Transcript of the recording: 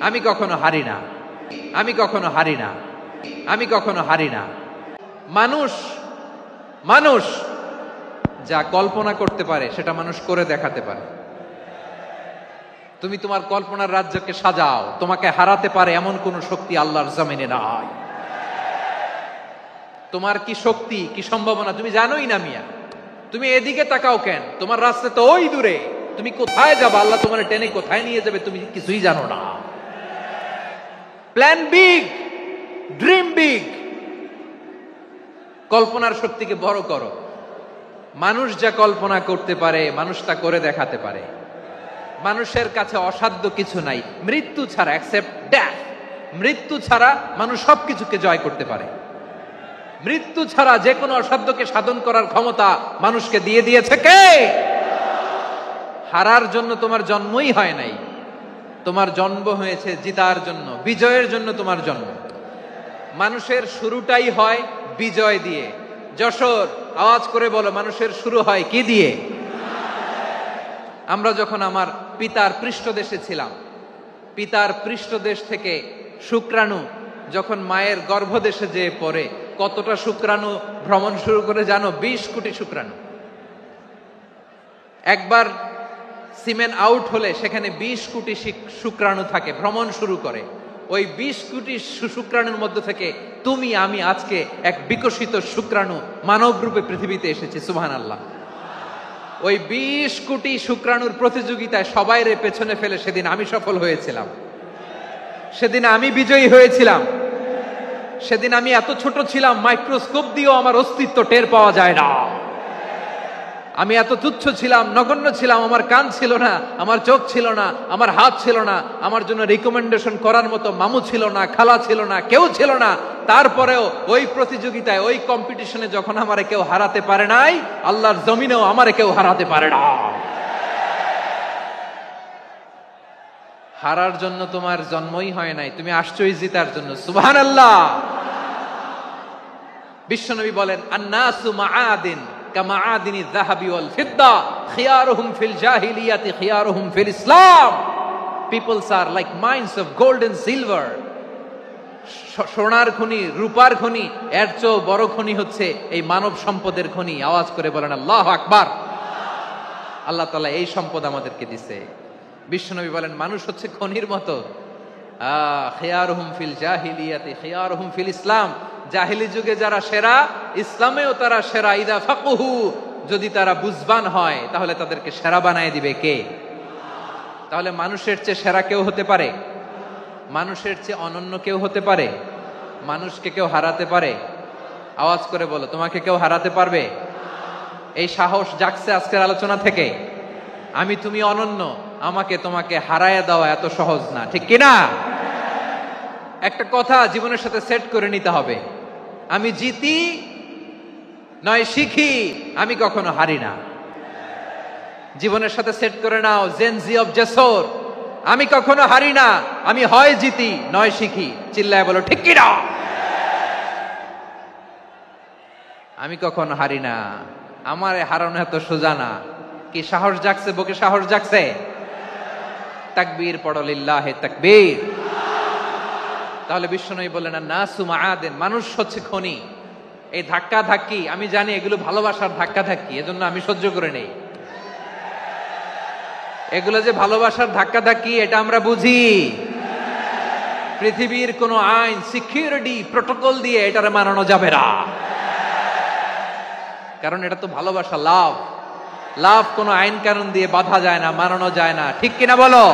আমি কখনো হারি না, আমি কখনো হারি না, আমি কখনো হারি না। মানুষ মানুষ যা কল্পনা করতে পারে সেটা মানুষ করে দেখাতে পারে। তুমি তোমার কল্পনার রাজ্যকে সাজাও, তোমাকে হারাতে পারে এমন কোন শক্তি আল্লাহর জমিনে নাই। তোমার কি শক্তি, কি সম্ভাবনা তুমি জানোই না মিয়া। তুমি এদিকে তাকাও কেন? তোমার রাস্তা তো ওই দূরে। তুমি কোথায় যাবে, আল্লাহ তোমার টেনে কোথায় নিয়ে যাবে তুমি কিছুই জানো না। প্ল্যান বিগ, ড্রিম বিগ, কল্পনার শক্তিকে বড় করো। মানুষ যা কল্পনা করতে পারে মানুষ তা করে দেখাতে পারে। মানুষের কাছে অসাধ্য কিছু নাই মৃত্যু ছাড়া, এক্সেপ্ট ডেথ। মৃত্যু ছাড়া মানুষ সবকিছুকে জয় করতে পারে। মৃত্যু ছাড়া যে কোনো অসাধ্যকে সাধন করার ক্ষমতা মানুষকে দিয়ে দিয়েছে কে? হারার জন্য তোমার জন্মই হয় নাই, তোমার জন্ম হয়েছে জিতার জন্য, বিজয়ের জন্য তোমার জন্ম। মানুষের শুরুটাই হয় বিজয় দিয়ে। যশোর আওয়াজ করে বলো, মানুষের শুরু হয় কি দিয়ে? আমরা যখন আমার পিতার পৃষ্ঠদেশে ছিলাম, পিতার পৃষ্ঠদেশ থেকে শুক্রাণু যখন মায়ের গর্ভদেশে যেয়ে পড়ে, কতটা শুক্রাণু ভ্রমণ শুরু করে জানো? 20 কোটি শুক্রাণু। একবার সিমেন আউট হলে সেখানে 20 কোটি শুক্রাণু থাকে, ভ্রমণ শুরু করে। ওই 20 কোটি শুক্রাণুর মধ্য থেকে তুমি আমি আজকে এক বিকশিত শুক্রাণু মানব রূপে পৃথিবীতে এসেছি। সুবহানাল্লাহ। ওই 20 কোটি শুক্রাণুর প্রতিযোগিতায় সবাইরে পেছনে ফেলে সেদিন আমি সফল হয়েছিলাম, সেদিন আমি বিজয়ী হয়েছিলাম। সেদিন আমি এত ছোট ছিলাম মাইক্রোস্কোপ দিয়েও আমার অস্তিত্ব টের পাওয়া যায় না। আমি এত তুচ্ছ ছিলাম, নগণ্য ছিলাম। আমার কান ছিল না, আমার চোখ ছিল না, আমার হাত ছিল না, আমার জন্য রিকমেন্ডেশন করার মতো মামু ছিল না, খালা ছিল না, কেউ ছিল না। তারপরেও ওই প্রতিযোগিতায়, ওই কম্পিটিশনে যখন আমারে কেউ হারাতে পারে নাই, আল্লাহর জমিনেও আমারে কেউ হারাতে পারে না। হারার জন্য তোমার জন্মই হয় নাই, তুমি আসছোই জিতার জন্য। সুবহানাল্লাহ। বিশ্বনবী বলেন, আন্নাসু মাআদিন কামাআদিনি যাহাবি ওয়াল ফিদ্দা খিয়ারুহুম ফিল জাহিলিয়াতি খিয়ারুহুম ফিল ইসলাম। Peoples are like mines of gold and silver. সোনার খনি, রূপার খনি, এর চেয়েও বড় খনি হচ্ছে এই মানব সম্পদের খনি। আওয়াজ করে বলেন আল্লাহু আকবার। আল্লাহ তাআলা এই সম্পদ আমাদেরকে দিয়েছে। বিশ্বনবী বলেন, মানুষ হচ্ছে খনির মতো। খিয়ারুহুম ফিল জাহিলিয়াতি খিয়ারুহুম ফিল ইসলাম। জাহিলি যুগে যারা সেরা, ইসলামেও তারা সেরা। ইদা ফাকুহু, যদি তারা বুঝবান হয় তাহলে তাদেরকে সেরা বানায় দিবে কে? তাহলে মানুষের চেয়ে সেরা কেউ হতে পারে? মানুষের চেয়ে অনন্য কেউ হতে পারে? মানুষকে কেউ হারাতে পারে? আওয়াজ করে বলো, তোমাকে কেউ হারাতে পারবে? এই সাহস জাগছে আজকের আলোচনা থেকে। আমি তুমি অনন্য, আমাকে তোমাকে হারায়া দেওয়া এত সহজ না, ঠিক কিনা? একটা কথা জীবনের সাথে সেট করে নিতে হবে, আমি জিতি নয় শিখি, আমি কখনো হারি না। জীবনের সাথে সেট করে নাও, জেনজি অফ যশোর, আমি কখনো হারি না, আমি হয় জিতি নয় শিখি। চিল্লায় বলো ঠিক কিনা? আমি কখনো হারি না, আমার হারানো এত সোজা না। কি সাহস জাগছে? বুকে সাহস জাগছে? তাকবীর পড়ো, লিল্লাহে তাকবীর। তাহলে বিশ্বনবী বললেন, নাসু মাআদিন, মানুষ হচ্ছে খনি। এই ধাক্কা ধাক্কি আমি জানি এগুলো ভালোবাসার ধাক্কা ধাক্কি, এজন্য আমি সহ্য করে নেই। এগুলো যে ভালোবাসার ধাক্কা ধাক্কি এটা আমরা বুঝি। পৃথিবীর কোন আইন, সিকিউরিটি প্রটোকল দিয়ে এটারে মানানো যাবে না, কারণ এটা তো ভালোবাসা, লাভ। লাভ কোনো আইন কানুন দিয়ে বাধা যায় না, মানানো যায় না, ঠিক কিনা বলো?